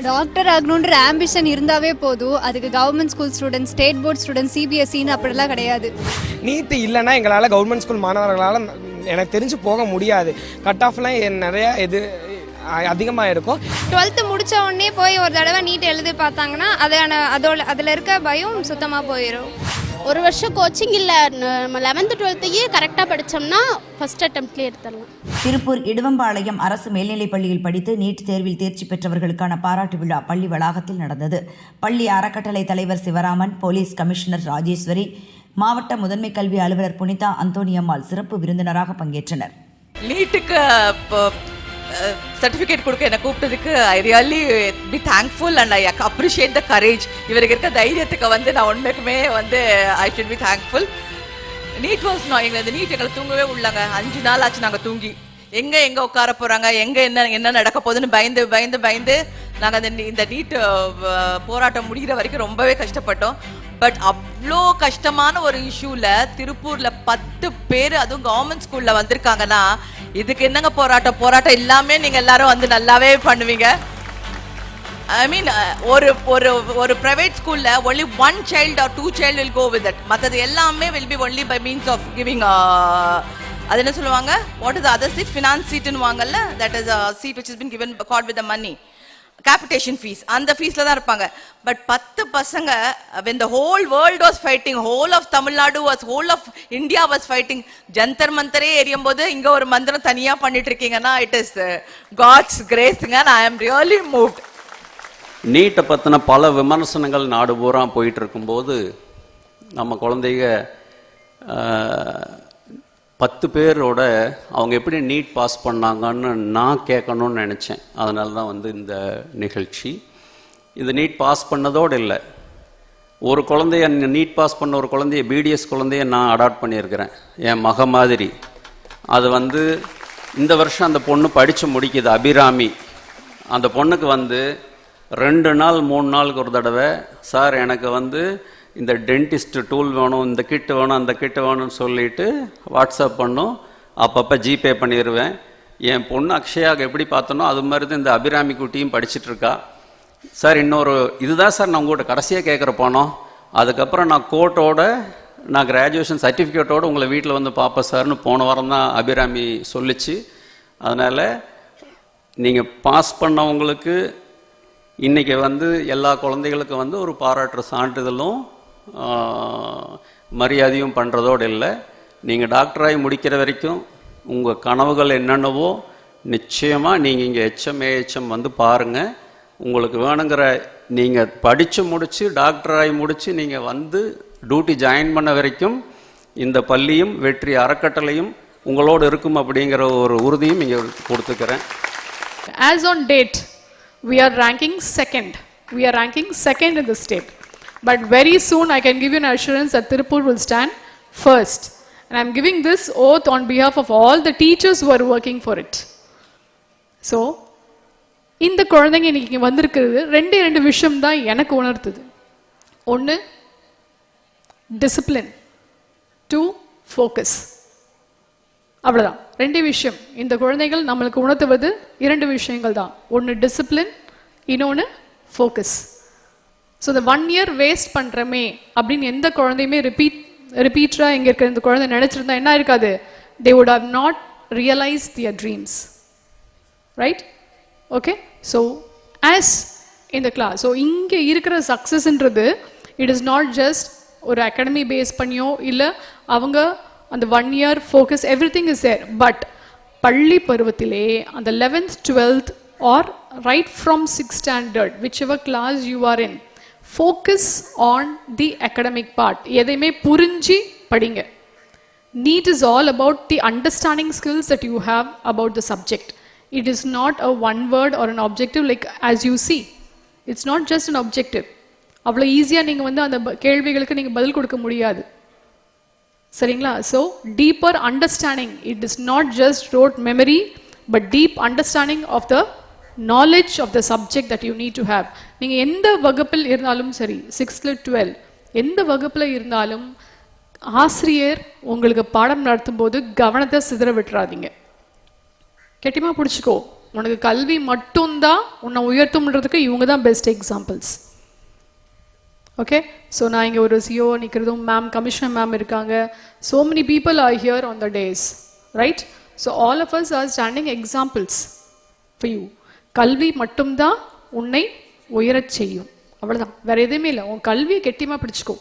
Doctor ஆகணுன்ற ambition இருந்தாவே போதும். அதுக்கு government school student, state board student, சிபிஎஸ்சின்னு அப்படிலாம் கிடையாது. நீட் இல்லைன்னா எங்களால் கவர்மெண்ட் ஸ்கூல் மாணவர்களால் எனக்கு தெரிஞ்சு போக முடியாது. கட் ஆஃப்லாம் நிறையா அதிகமாக இருக்கும். 12th முடித்த உடனே போய் ஒரு தடவை நீட் எழுதி பார்த்தாங்கன்னா அதில் இருக்க பயம் சுத்தமாக போயிடும். ஒரு வருஷம் கோச்சிங் இல்லை, நம்ம 11th 12th கரெக்டாக படித்தோம்னா ஃபர்ஸ்ட் அட்டெம்ப்ட்லேயே எடுத்துடலாம். திருப்பூர் இடுவம்பாளையம் அரசு மேல்நிலைப் பள்ளியில் படித்து நீட் தேர்வில் தேர்ச்சி பெற்றவர்களுக்கான பாராட்டு விழா பள்ளி வளாகத்தில் நடந்தது. பள்ளி அறக்கட்டளை தலைவர் சிவராமன், போலீஸ் கமிஷனர் ராஜேஸ்வரி, மாவட்ட முதன்மை கல்வி அலுவலர் புனிதா அந்தோனியம்மாள் சிறப்பு விருந்தினராக பங்கேற்றனர். நீட்டுக்கு சர்டிஃபிகேட் கொடுக்க என்ன கூப்பிட்டதுக்கு I really be thankful and I appreciate the courage. இவருக்கு இருக்க தைரியத்துக்கு நான் உண்மைக்குமே I should be thankful. NEET was எங்களை நீட் எங்களை தூங்கவே உள்ளாங்க. 5 நாள் ஆச்சு நாங்கள் தூங்கி. எங்கே உட்கார போகிறாங்க, எங்கே என்ன நடக்க போகுதுன்னு பயந்து நாங்கள் இந்த நீட் போராட்டம் முடிகிற வரைக்கும் ரொம்பவே கஷ்டப்பட்டோம். பட் அவ்வளோ கஷ்டமான ஒரு இஷ்யூவில் திருப்பூரில் 10 பேர் அதுவும் கவர்மெண்ட் ஸ்கூலில் வந்திருக்காங்கன்னா இதுக்கு என்னங்க போராட்டம் எல்லாமே நீங்கள் எல்லாரும் நல்லாவே பண்ணுவீங்க. ஐ மீன் ஒரு பிரைவேட் ஸ்கூலில் only 1 child or 2 child will go with it. மற்றது எல்லாமே will be only by means of giving அது என்ன சொல்லுவாங்க, what is the other seat, finance seatன்னு வாங்கல்ல, that is a seat which has been given called with the money, capitation fees, அந்த ஃபீஸ்ல தான் இருப்பாங்க. But 10 பசங்க when the whole world was fighting, whole of Tamil Nadu was, whole of India was fighting, Jantar மந்தரே எரியும் போது இங்க ஒரு மந்திரம் தனியா பண்ணிட்டு இருக்கீங்கன்னா it is God's grace and I am really moved. நீட்டை பற்றின பல விமர்சனங்கள் நாடு பூரா போயிட்டு இருக்கும்போது நம்ம குழந்தைங்க 10 பேரோட அவங்க எப்படி நீட் பாஸ் பண்ணாங்கன்னு நான் கேட்கணும்னு நினச்சேன். அதனால தான் இந்த நிகழ்ச்சி. இது நீட் பாஸ் பண்ணதோடு இல்லை, ஒரு குழந்தைய நீட் பாஸ் பண்ண ஒரு குழந்தைய பிடிஎஸ் குழந்தைய நான் அடாப்ட் பண்ணியிருக்கிறேன் என் மக மாதிரி. அது இந்த வருஷம் அந்த பொண்ணு படித்து முடிக்குது, அபிராமி. அந்த பொண்ணுக்கு 2 நாள் 3 நாளுக்கு ஒரு தடவை சார் எனக்கு இந்த டென்டிஸ்ட் டூல் வேணும், இந்த கிட்டு வேணும், அந்த கிட்டு வேணும்னு சொல்லிட்டு வாட்ஸ்அப் பண்ணும். அப்பப்போ ஜிபே பண்ணிடுவேன். என் பொண்ணு அக்ஷயாவுக்கு எப்படி பார்த்தனோ அது மாதிரி தான் இந்த அபிராமி குட்டியும் படிச்சுட்ருக்கா. சார் இன்னொரு இதுதான் சார் நான் உங்கள்கிட்ட கடைசியாக கேட்குற போனோம், அதுக்கப்புறம் நான் கோர்ட்டோட நான் கிராஜுவேஷன் சர்டிஃபிகேட்டோடு உங்களை வீட்டில் பார்ப்பேன் சார்னு போன வாரம் தான் அபிராமி சொல்லிச்சு. அதனால் நீங்கள் பாஸ் பண்ணவங்களுக்கு இன்றைக்கி எல்லா குழந்தைகளுக்கும் ஒரு பாராட்டுற சான்றிதழும் மரியாதையும் பண்ணுறதோடு இல்லை, நீங்கள் டாக்டராகி முடிக்கிற வரைக்கும் உங்கள் கனவுகள் என்னென்னவோ நிச்சயமாக நீங்கள் இங்கே ஏஹெச்எம் பாருங்கள். உங்களுக்கு வேணுங்கிற நீங்கள் படித்து முடித்து டாக்டராகி முடித்து நீங்கள் டியூட்டி ஜாயின் பண்ண வரைக்கும் இந்த பள்ளியும் வெற்றி அறக்கட்டளையும் உங்களோடு இருக்கும் அப்படிங்கிற ஒரு உறுதியும் இங்கே கொடுத்துக்கிறேன். As on date, we are ranking second. We are ranking second in the state. But very soon I can give you an assurance that Tirupur will stand first. And I am giving this oath on behalf of all the teachers who are working for it. So, இந்த குழந்தைங்க இன்னைக்கு வந்திருக்கிறது ரெண்டு விஷயம் தான் எனக்கு உணர்த்துது. 1, discipline. 2, focus. அவ்வளோதான், 2 விஷயம். இந்த குழந்தைகள் நம்மளுக்கு உணர்த்துவது 2 விஷயங்கள் தான். 1 டிசிப்ளின், இன்னொன்று ஃபோக்கஸ். ஸோ இந்த 1 year வேஸ்ட் பண்ணுறமே அப்படின்னு எந்த குழந்தையுமே ரிப்பீட்டராக இங்கே இருக்கிற இந்த குழந்தை நினச்சிருந்தா என்ன இருக்காது, they would have not realise their dreams, right? Okay, so as இந்த கிளாஸ், ஸோ இங்கே இருக்கிற சக்ஸஸ்ன்றது இட் இஸ் நாட் ஜஸ்ட் ஒரு அகாடமி பேஸ் பண்ணியோ இல்லை அவங்க அந்த 1 year focus, everything is there. But பள்ளி பருவத்திலே அந்த 11th 12th or right from 6th standard, whichever class you are in, focus on the academic part. எதையுமே புரிஞ்சு படிங்க. NEET is all about the understanding skills that you have about the subject. It is not a one word or an objective like as you see. It's not just an objective. அவ்வளோ ஈஸியாக நீங்கள் அந்த கேள்விகளுக்கு நீங்கள் பதில் கொடுக்க முடியாது, சரிங்களா? So deeper understanding, it is not just rote memory but deep understanding of the knowledge of the subject that you need to have. நீங்கள் எந்த வகுப்பில் இருந்தாலும் சரி, 6th 12 எந்த வகுப்பில் இருந்தாலும் ஆசிரியர் உங்களுக்கு பாடம் நடத்தும் போது கவனத்தை சிதற விட்டுறாதீங்க. கெட்டிமா பிடிச்சிக்கோ, உனக்கு கல்வி மட்டும்தான் உன்னை உயர்த்தும்ன்றதுக்கு இவங்க தான் பெஸ்ட் எக்ஸாம்பிள்ஸ். ஓகே, ஸோ நான் இங்கே ஒரு சிஓ நிற்கிறதும், மேம் கமிஷனர் மேம் இருக்காங்க. So many people are here on the days, right? So all of us are standing examples for you. கல்வி மட்டும்தான் உன்னை உயரச் செய்யும், அவ்வளோதான், வேற எதுவுமே இல்லை. உன் கல்வியை கெட்டியமாக பிடிச்சிக்கோ,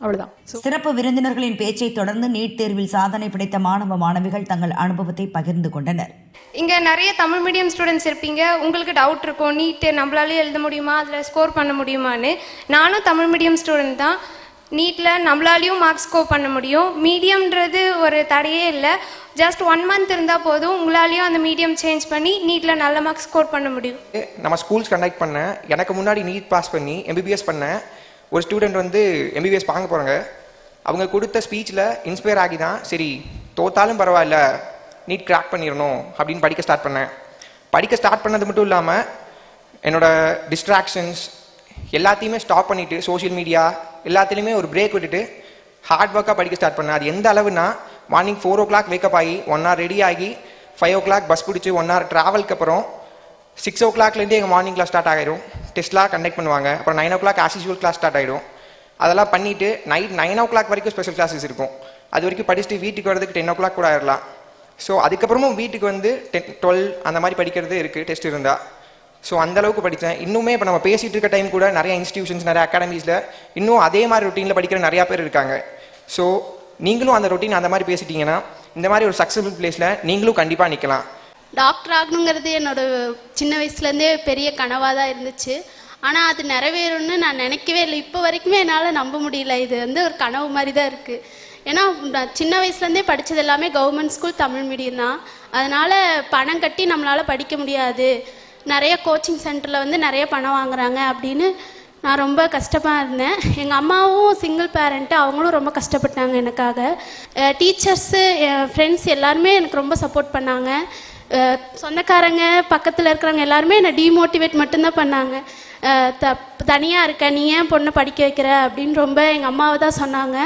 அவ்வளோதான். சிறப்பு விருந்தினர்களின் பேச்சை தொடர்ந்து நீட் தேர்வில் சாதனை படைத்த மாணவ மாணவிகள் தங்கள் அனுபவத்தை பகிர்ந்து கொண்டனர். இங்கே நிறைய தமிழ் மீடியம் ஸ்டூடெண்ட்ஸ் இருப்பீங்க. உங்களுக்கு டவுட் இருக்கும், நீட்டு நம்மளாலே எழுத முடியுமா, அதில் ஸ்கோர் பண்ண முடியுமான்னு. நானும் தமிழ் மீடியம் ஸ்டூடெண்ட் தான். நீட்டில் நம்மளாலையும் மார்க்ஸ் ஸ்கோர் பண்ண முடியும். மீடியம்ன்றது ஒரு தடையே இல்லை. ஜஸ்ட் 1 month இருந்தால் போதும், உங்களாலேயும் அந்த மீடியம் சேஞ்ச் பண்ணி நீட்டில் நல்ல மார்க்ஸ் ஸ்கோர் பண்ண முடியும். நம்ம ஸ்கூல்ஸ் கண்டக்ட் பண்ணேன். எனக்கு முன்னாடி நீட் பாஸ் பண்ணி எம்பிபிஎஸ் பண்ணேன் ஒரு ஸ்டூடெண்ட் வந்து எம்பிபிஎஸ் வாங்க போகிறாங்க. அவங்க கொடுத்த ஸ்பீச்சில் இன்ஸ்பயர் ஆகி தான் சரி தோத்தாலும் பரவாயில்ல நீட் கிராக் பண்ணிடணும் அப்படின்னு படிக்க ஸ்டார்ட் பண்ணேன். படிக்க ஸ்டார்ட் பண்ணது மட்டும் இல்லாமல் என்னோடய டிஸ்ட்ராக்ஷன்ஸ் எல்லாத்தையுமே ஸ்டாப் பண்ணிவிட்டு, சோஷியல் மீடியா எல்லாத்துலேயுமே ஒரு பிரேக் விட்டுட்டு ஹார்ட் ஒர்க்காக படிக்க ஸ்டார்ட் பண்ணேன். அது எந்த அளவுனா, மார்னிங் 4 o'clock வேக்கப் ஆகி 1 hour ரெடி ஆகி 5 o'clock பஸ் பிடிச்சி 1 hour ட்ராவலுக்கு அப்புறம் 6 o'clockலேருந்து எங்கள் மார்னிங் கிளாஸ் ஸ்டார்ட் ஆகிடும். டெஸ்ட்லாம் கண்டக்ட் பண்ணுவாங்க. அப்புறம் 9 o'clock as usual class start ஆகிடும். அதெல்லாம் பண்ணிவிட்டு நைட் 9 o'clock வரைக்கும் ஸ்பெஷல் கிளாஸஸ் இருக்கும். அது வரைக்கும் படிச்சுட்டு வீட்டுக்கு வரதுக்கு 10 o'clock கூட ஆயிடலாம். ஸோ அதுக்கப்புறமும் வீட்டுக்கு வந்து 10, 12 அந்த மாதிரி படிக்கிறது இருக்குது டெஸ்ட் இருந்தால். ஸோ அந்தளவுக்கு படித்தேன். இன்னுமே இப்போ நம்ம பேசிகிட்டு இருக்க டைம் கூட நிறைய இன்ஸ்டிடியூஷன்ஸ், நிறைய அகாடமிஸில் இன்னும் அதே மாதிரி ரொட்டீனில் படிக்கிற நிறையா பேர் இருக்காங்க. ஸோ நீங்களும் அந்த ரொட்டீன் அந்த மாதிரி பேசிட்டீங்கன்னா இந்த மாதிரி ஒரு சக்ஸஸ்ஃபுல் பிளேஸில் நீங்களும் கண்டிப்பாக நிற்கலாம். டாக்டர் ஆகணுங்கிறது என்னோட சின்ன வயசுலேருந்தே பெரிய கனவாக தான் இருந்துச்சு. ஆனால் அது நிறைவேறும்னு நான் நினைக்கவே இல்லை. இப்போ வரைக்குமே என்னால் நம்ப முடியல. இது வந்து ஒரு கனவு மாதிரி தான் இருக்குது. ஏன்னா நான் சின்ன வயசுலேருந்தே படித்தது எல்லாமே கவர்மெண்ட் ஸ்கூல் தமிழ் மீடியம் தான். அதனால் பணம் கட்டி நம்மளால் படிக்க முடியாது, நிறைய கோச்சிங் சென்டரில் வந்து நிறைய பணம் வாங்குறாங்க அப்படின்னு நான் ரொம்ப கஷ்டமாக இருந்தேன். எங்கள் அம்மாவும் சிங்கிள் பேரண்ட்டு, அவங்களும் ரொம்ப கஷ்டப்பட்டாங்க எனக்காக. டீச்சர்ஸு, என் ஃப்ரெண்ட்ஸ் எல்லாருமே எனக்கு ரொம்ப சப்போர்ட் பண்ணாங்க. சொந்தக்காரங்க பக்கத்தில் இருக்கிறவங்க எல்லாருமே என்னை டிமோட்டிவேட் மட்டும்தான் பண்ணாங்க. தனியாக இருக்க, நீ ஏன் பொண்ணை படிக்க வைக்கிற அப்படின்னு ரொம்ப எங்கள் அம்மாவை தான் சொன்னாங்க.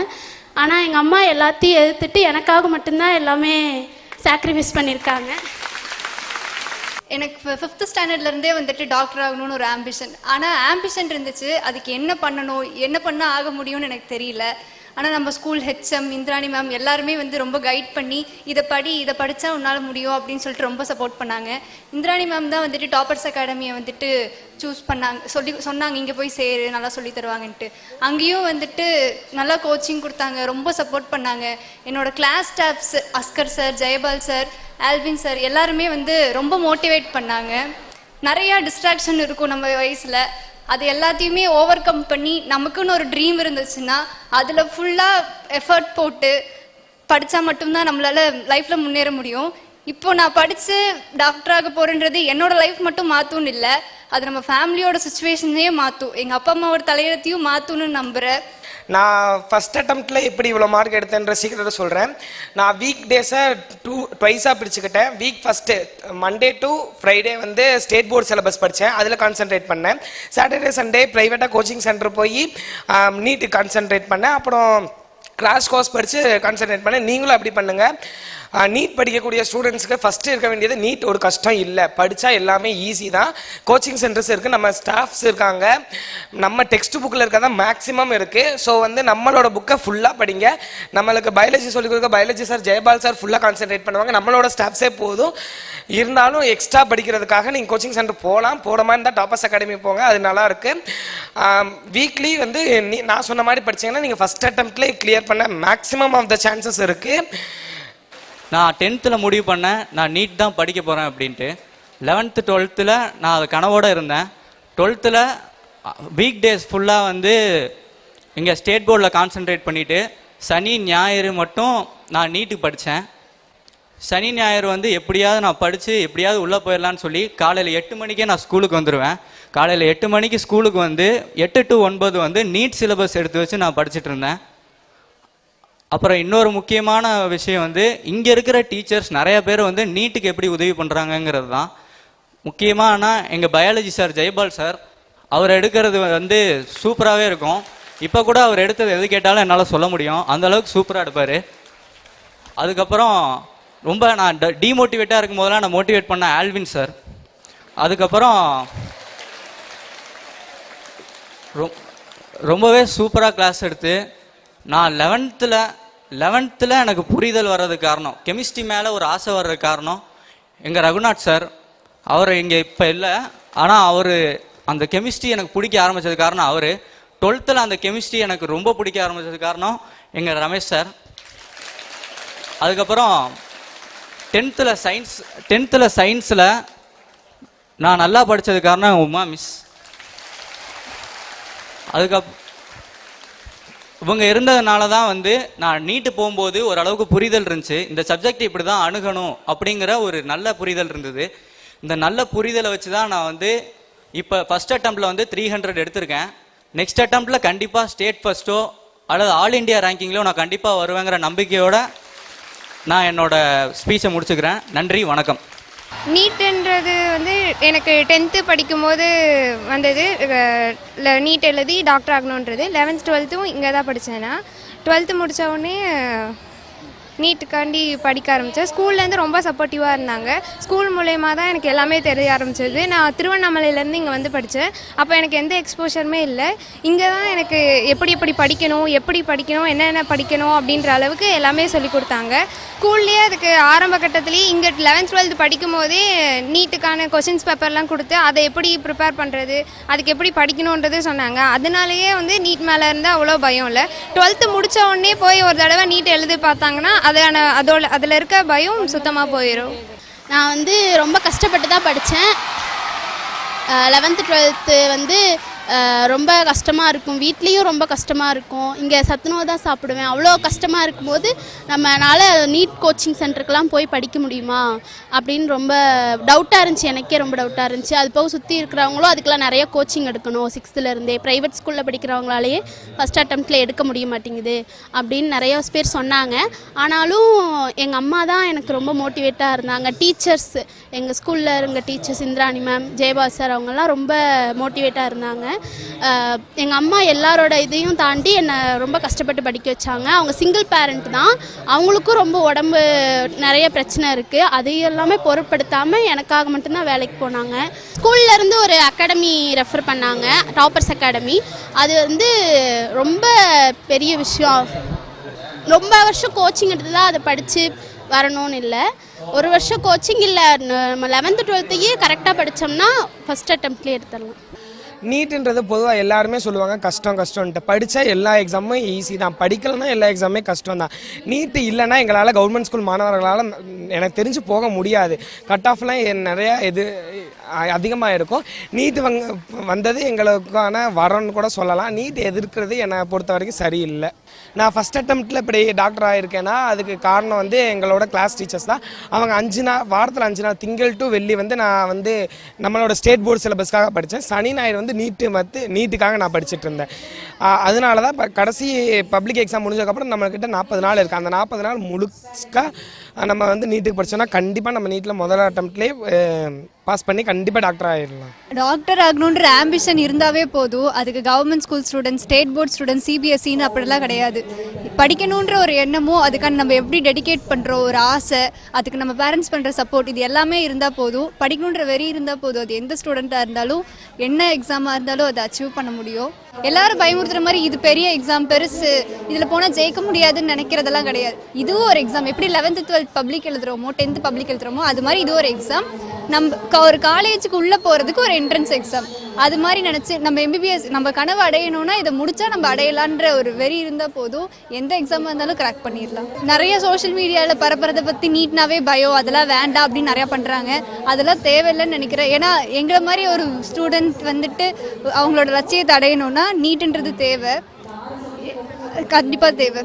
ஆனால் எங்கள் அம்மா எல்லாத்தையும் எதிர்த்துட்டு எனக்காக மட்டும்தான் எல்லாமே சாக்ரிஃபைஸ் பண்ணியிருக்காங்க. எனக்கு 5th ஸ்டாண்டர்ட்லேருந்தே வந்துட்டு டாக்டர் ஆகணும்னு ஒரு ஆம்பிஷன். ஆனால் ஆம்பிஷன் இருந்துச்சு, அதுக்கு என்ன பண்ணணும், என்ன பண்ணால் ஆக முடியும்னு எனக்கு தெரியல. ஆனால் நம்ம ஸ்கூல் ஹெச்எம் இந்திராணி மேம் எல்லாருமே வந்து ரொம்ப கைட் பண்ணி இதை படித்தா உன்னால் முடியும் அப்படின்னு சொல்லிட்டு ரொம்ப சப்போர்ட் பண்ணாங்க. இந்திராணி மேம் தான் வந்துட்டு டாப்பர்ஸ் அகாடமியை வந்துட்டு சூஸ் பண்ணாங்க, சொன்னாங்க இங்கே போய் சேரு, நல்லா சொல்லி தருவாங்கன்ட்டு. அங்கேயும் வந்துட்டு நல்லா கோச்சிங் கொடுத்தாங்க, ரொம்ப சப்போர்ட் பண்ணாங்க. என்னோட class staffs Askar sir, Jayapal sir, Alvin sir எல்லாருமே வந்து ரொம்ப மோட்டிவேட் பண்ணாங்க. நிறையா டிஸ்ட்ராக்ஷன் இருக்கும் நம்ம வயசில், அது எல்லாத்தையுமே ஓவர் கம் பண்ணி நமக்குன்னு ஒரு ட்ரீம் இருந்துச்சுன்னா அதில் ஃபுல்லாக எஃபர்ட் போட்டு படித்தா மட்டும்தான் நம்மளால் லைஃப்பில் முன்னேற முடியும். இப்போ நான் படித்து டாக்டராக போகிறேன்றது என்னோட லைஃப் மட்டும் மாற்றும்னு இல்லை, அது நம்ம ஃபேமிலியோட சுச்சுவேஷனையே மாற்றும், எங்கள் அப்பா அம்மாவோட தலையெழுத்தையும் மாற்றும்னு நம்புகிறேன். நான் ஃபஸ்ட் அட்டம்ப்டில் எப்படி இவ்வளோ மார்க் எடுத்தேன்ற சீக்கிரத்தை சொல்கிறேன். நான் வீக் டேஸை ட்வைஸாக பிரிச்சுக்கிட்டேன். Week first Monday to Friday வந்து ஸ்டேட் போர்டு சிலபஸ் படித்தேன், அதில் கான்சென்ட்ரேட் பண்ணேன். சாட்டர்டே சண்டே ப்ரைவேட்டாக கோச்சிங் சென்டர் போய் நீட்டுக்கு கான்சென்ட்ரேட் பண்ணேன். அப்புறம் கிளாஸ் கோர்ஸ் படித்து கான்சென்ட்ரேட் பண்ணேன். நீங்களும் அப்படி பண்ணுங்கள். நீட் படிக்கக்கூடிய ஸ்டூடெண்ட்ஸுக்கு ஃபஸ்ட்டு இருக்க வேண்டியது, நீட் ஒரு கஷ்டம் இல்லை, படித்தா எல்லாமே ஈஸி தான். கோச்சிங் சென்டர்ஸ் இருக்குது, நம்ம ஸ்டாஃப்ஸ் இருக்காங்க, நம்ம டெக்ஸ்ட் புக்கில் இருக்கிறதா மேக்ஸிமம் இருக்குது. ஸோ வந்து நம்மளோட புக்கை ஃபுல்லாக படிங்க. நம்மளுக்கு பயாலஜி சொல்லிக் கொடுக்க பயாலஜி சார், ஜெயபால் சார் ஃபுல்லாக கான்சென்ட்ரேட் பண்ணுவாங்க. நம்மளோட ஸ்டாஃப்ஸே போதும். இருந்தாலும் எக்ஸ்ட்ரா படிக்கிறதுக்காக நீங்கள் கோச்சிங் சென்டர் போட மாதிரி இருந்தால் டாப்பர்ஸ் அகாடமி போங்க, அது நல்லாயிருக்கு. வீக்லி வந்து நான் சொன்ன மாதிரி படித்தீங்கன்னா நீங்கள் ஃபஸ்ட் அட்டம்ப்ட்லேயே கிளியர் பண்ண மேக்ஸிமம் ஆஃப் த சான்சஸ் இருக்குது. நான் 10th முடிவு பண்ணேன், நான் நீட் தான் படிக்க போகிறேன் அப்படின்ட்டு. 11th 12th நான் அது கனவோடு இருந்தேன். 12th வீக் டேஸ் ஃபுல்லாக வந்து இங்கே ஸ்டேட் போர்டில் கான்சென்ட்ரேட் பண்ணிவிட்டு சனி ஞாயிறு மட்டும் நான் நீட்டுக்கு படித்தேன். சனி ஞாயிறு வந்து எப்படியாவது நான் படித்து எப்படியாவது உள்ளே போயிடலான்னு சொல்லி காலையில் 8 மணிக்கே நான் ஸ்கூலுக்கு வந்துடுவேன். காலையில் 8 மணிக்கு ஸ்கூலுக்கு வந்து 8 to 9 வந்து நீட் சிலபஸ் எடுத்து வச்சு நான் படிச்சுட்டு இருந்தேன். அப்புறம் இன்னொரு முக்கியமான விஷயம் வந்து, இங்கே இருக்கிற டீச்சர்ஸ் நிறைய பேர் வந்து நீட்டுக்கு எப்படி உதவி பண்ணுறாங்கங்கிறது தான் முக்கியமாக. ஆனால் எங்கள் பயாலஜி சார் ஜெயபால் சார், அவர் எடுக்கிறது வந்து சூப்பராகவே இருக்கும். இப்போ கூட அவர் எடுத்தது எது கேட்டாலும் என்னால் சொல்ல முடியும், அந்தளவுக்கு சூப்பராக எடுப்பார். அதுக்கப்புறம் ரொம்ப நான் டீமோட்டிவேட்டாக இருக்கும் போதெல்லாம் நான் மோட்டிவேட் பண்ண ஆல்வின் சார். அதுக்கப்புறம் ரொம்பவே சூப்பராக கிளாஸ் எடுத்து நான் 11th எனக்கு புரிதல் வர்றதுக்கு காரணம், கெமிஸ்ட்ரி மேலே ஒரு ஆசை வர்றதுக்கு காரணம் எங்கள் ரகுநாத் சார். அவர் இங்கே இப்போ இல்லை, ஆனால் அவர் அந்த கெமிஸ்ட்ரி எனக்கு பிடிக்க ஆரம்பித்தது காரணம் அவர். 12th அந்த கெமிஸ்ட்ரி எனக்கு ரொம்ப பிடிக்க ஆரம்பித்தது காரணம் எங்கள் ரமேஷ் சார். அதுக்கப்புறம் 10th சயின்ஸில் நான் நல்லா படித்தது காரணம் உமா மிஸ். இவங்க இருந்ததுனால தான் வந்து நான் நீட்டு போகும்போது ஓரளவுக்கு புரிதல் இருந்துச்சு. இந்த சப்ஜெக்ட் இப்படி தான் அணுகணும் அப்படிங்கிற ஒரு நல்ல புரிதல் இருந்தது. இந்த நல்ல புரிதலை வச்சு தான் நான் வந்து இப்போ ஃபஸ்ட் அட்டம்ப்டில் வந்து 300 எடுத்திருக்கேன். நெக்ஸ்ட் அட்டம்ப்டில் கண்டிப்பாக ஸ்டேட் ஃபஸ்ட்டோ அல்லது ஆல் இண்டியா ரேங்கிங்லோ நான் கண்டிப்பாக வருவேங்கிற நம்பிக்கையோடு நான் என்னோட ஸ்பீச்சை முடிச்சுக்கிறேன். நன்றி, வணக்கம். நீட்டுன்றது வந்து எனக்கு 10th படிக்கும்போது வந்தது. நீட் எழுதி டாக்டர் ஆகணுன்றது. 11th 12th இங்கே தான் படித்தேன்னா 12th முடித்த உடனே நீட்டுக்காண்டி படிக்க ஆரம்பித்தேன். ஸ்கூல்லேருந்து ரொம்ப சப்போர்ட்டிவாக இருந்தாங்க. ஸ்கூல் மூலயமா தான் எனக்கு எல்லாமே தெரிய ஆரம்பிச்சது. நான் திருவண்ணாமலையிலேருந்து இங்கே வந்து படித்தேன். அப்போ எனக்கு எந்த எக்ஸ்போஷருமே இல்லை. இங்கே தான் எனக்கு எப்படி படிக்கணும் என்னென்ன படிக்கணும் அப்படின்ற அளவுக்கு எல்லாமே சொல்லி கொடுத்தாங்க. ஸ்கூல்லேயே அதுக்கு ஆரம்ப கட்டத்துலேயே இங்கே 11th 12th படிக்கும் போதே நீட்டுக்கான கொஷின்ஸ் பேப்பர்லாம் கொடுத்து அதை எப்படி ப்ரிப்பேர் பண்ணுறது, அதுக்கு எப்படி படிக்கணுன்றது சொன்னாங்க. அதனாலேயே வந்து நீட் மேலே இருந்தால் அவ்வளோ பயம் இல்லை. 12th முடித்த உடனே போய் ஒரு தடவை நீட் எழுதி பார்த்தாங்கன்னா அதில் இருக்க பயம் சுத்தமாக போயிடும். நான் வந்து ரொம்ப கஷ்டப்பட்டு தான் படித்தேன். 11th 12th வந்து ரொம்ப கஷ்டமாக இருக்கும். வீட்லேயும் ரொம்ப கஷ்டமாக இருக்கும். இங்கே சத்துணவு தான் சாப்பிடுவேன். அவ்வளோ கஷ்டமாக இருக்கும்போது நம்மளால் நீட் கோச்சிங் சென்டருக்கெலாம் போய் படிக்க முடியுமா அப்படின்னு ரொம்ப டவுட்டாக இருந்துச்சு. எனக்கே ரொம்ப டவுட்டாக இருந்துச்சு. அது போக சுற்றி இருக்கிறவங்களும் அதுக்கெலாம் நிறைய கோச்சிங் எடுக்கணும். 6th இருந்தே ப்ரைவேட் ஸ்கூலில் படிக்கிறவங்களாலேயே ஃபஸ்ட் அட்டம்ப்டில் எடுக்க முடிய மாட்டேங்குது அப்படின்னு நிறைய பேர் சொன்னாங்க. ஆனாலும் எங்கள் அம்மா தான் எனக்கு ரொம்ப மோட்டிவேட்டாக இருந்தாங்க. டீச்சர்ஸ், எங்கள் ஸ்கூலில் இருந்த டீச்சர்ஸ் இந்திராணி மேம், ஜெயபாஸ் சார், அவங்கெல்லாம் ரொம்ப மோட்டிவேட்டாக இருந்தாங்க. எங்கள் அம்மா எல்லாரோட இதையும் தாண்டி என்னை ரொம்ப கஷ்டப்பட்டு படிக்க வச்சாங்க. அவங்க சிங்கிள் பேரண்ட் தான். அவங்களுக்கும் ரொம்ப உடம்பு நிறைய பிரச்சனை இருக்குது. அதையெல்லாமே பொருட்படுத்தாமல் எனக்காக மட்டும்தான் வேலைக்கு போனாங்க. ஸ்கூல்லேருந்து ஒரு அகாடமி ரெஃபர் பண்ணாங்க, டாப்பர்ஸ் அகாடமி. அது வந்து ரொம்ப பெரிய விஷயம். ரொம்ப வருஷம் கோச்சிங் எடுத்து தான் அதை படித்து வரணும்னு இல்லை. ஒரு வருஷம் கோச்சிங் இல்லை, நம்ம 11th 12th கரெக்டாக படித்தோம்னா ஃபஸ்ட் அட்டம்ப்ட்லேயே எடுத்துடலாம். நீட்டுன்றது பொதுவாக எல்லாருமே சொல்லுவாங்க கஷ்டம்ன்ட்டு. படித்தா எல்லா எக்ஸாமும் ஈஸி தான், படிக்கலன்னா எல்லா எக்ஸாமுமே கஷ்டம் தான். நீட்டு இல்லைன்னா எங்களால் கவர்மெண்ட் ஸ்கூல் மாணவர்களால் எனக்கு தெரிஞ்சு போக முடியாது. கட் ஆஃப்லாம் நிறையா அதிகமாக இருக்கும். நீட்டு வந்தது எங்களுக்கான வரன்னு கூட சொல்லலாம். நீட் எதிர்க்கிறது என்னை பொறுத்த வரைக்கும் சரியில்லை. நான் ஃபஸ்ட் அட்டம்ப்டில் இப்படி டாக்டர் ஆகியிருக்கேன்னா அதுக்கு காரணம் வந்து எங்களோட கிளாஸ் டீச்சர்ஸ் தான். அவங்க 5 நாள், வாரத்தில் 5 நாள், திங்கள் டு வெள்ளி வந்து நான் வந்து நம்மளோட ஸ்டேட் போர்டு சிலபஸ்க்காக படித்தேன். சனி ஞாயிறு வந்து நீட்டுக்காக நான் படிச்சுட்டு இருந்தேன். அதனால தான் இப்போ கடைசி பப்ளிக் எக்ஸாம் முடிஞ்சதுக்கப்புறம் நம்மக்கிட்ட 40 நாள் இருக்குது. அந்த 40 நாள் முழுக்க நம்ம வந்து நீட்டுக்கு படித்தோன்னா கண்டிப்பாக நம்ம நீட்டில் முதல் அட்டம்ப்ட்லேயே பாஸ் பண்ணி கண்டிப்பாக டாக்டர் ஆகிடலாம். டாக்டர் ஆகணுன்ற ஆம்பிஷன் இருந்தாவே போதும். அதுக்கு government school students, state board students, சிபிஎஸ்சின்னு அப்படிலாம் கிடையாது. படிக்கணுன்ற ஒரு எண்ணமும் அதுக்கான நம்ம எப்படி டெடிகேட் பண்ணுறோம், ஒரு ஆசை, அதுக்கு நம்ம பேரண்ட்ஸ் பண்ணுற சப்போர்ட், இது எல்லாமே இருந்தால் போதும். படிக்கணுன்ற வெறி இருந்தால் போதும். அது எந்த ஸ்டூடெண்ட்டாக இருந்தாலும் என்ன எக்ஸாமாக இருந்தாலும் அதை அச்சீவ் பண்ண முடியும். எல்லாரும் பயமுறுத்துற மாதிரி இது பெரிய எக்ஸாம், பெருசு, இதில் போனால் ஜெயிக்க முடியாதுன்னு நினைக்கிறதெல்லாம் கிடையாது. இதுவும் ஒரு எக்ஸாம். எப்படி 11th 12th public எழுதுறோமோ, 10th public எழுதுறோமோ, அது மாதிரி இது ஒரு எக்ஸாம். நம்ம ஒரு காலேஜுக்கு உள்ளே போகிறதுக்கு ஒரு என்ட்ரன்ஸ் எக்ஸாம். அது மாதிரி நினச்சி நம்ம எம்பிபிஎஸ் நம்ம கனவு அடையணும்னா இதை முடித்தா நம்ம அடையலான்ற ஒரு வெறி இருந்தால் போதும். எந்த எக்ஸாமாக இருந்தாலும் கிராக் பண்ணிடலாம். நிறைய சோஷியல் மீடியாவில் பரப்புறதை பற்றி நீட்னாவே பயம், அதெல்லாம் வேண்டாம் அப்படின்னு நிறையா பண்ணுறாங்க. அதெல்லாம் தேவையில்லைன்னு நினைக்கிறேன். ஏன்னா எங்களை மாதிரி ஒரு ஸ்டூடெண்ட் வந்துட்டு அவங்களோட லட்சியத்தை அடையணும்னா நீட்டுன்றது தேவை, கண்டிப்பாக தேவை.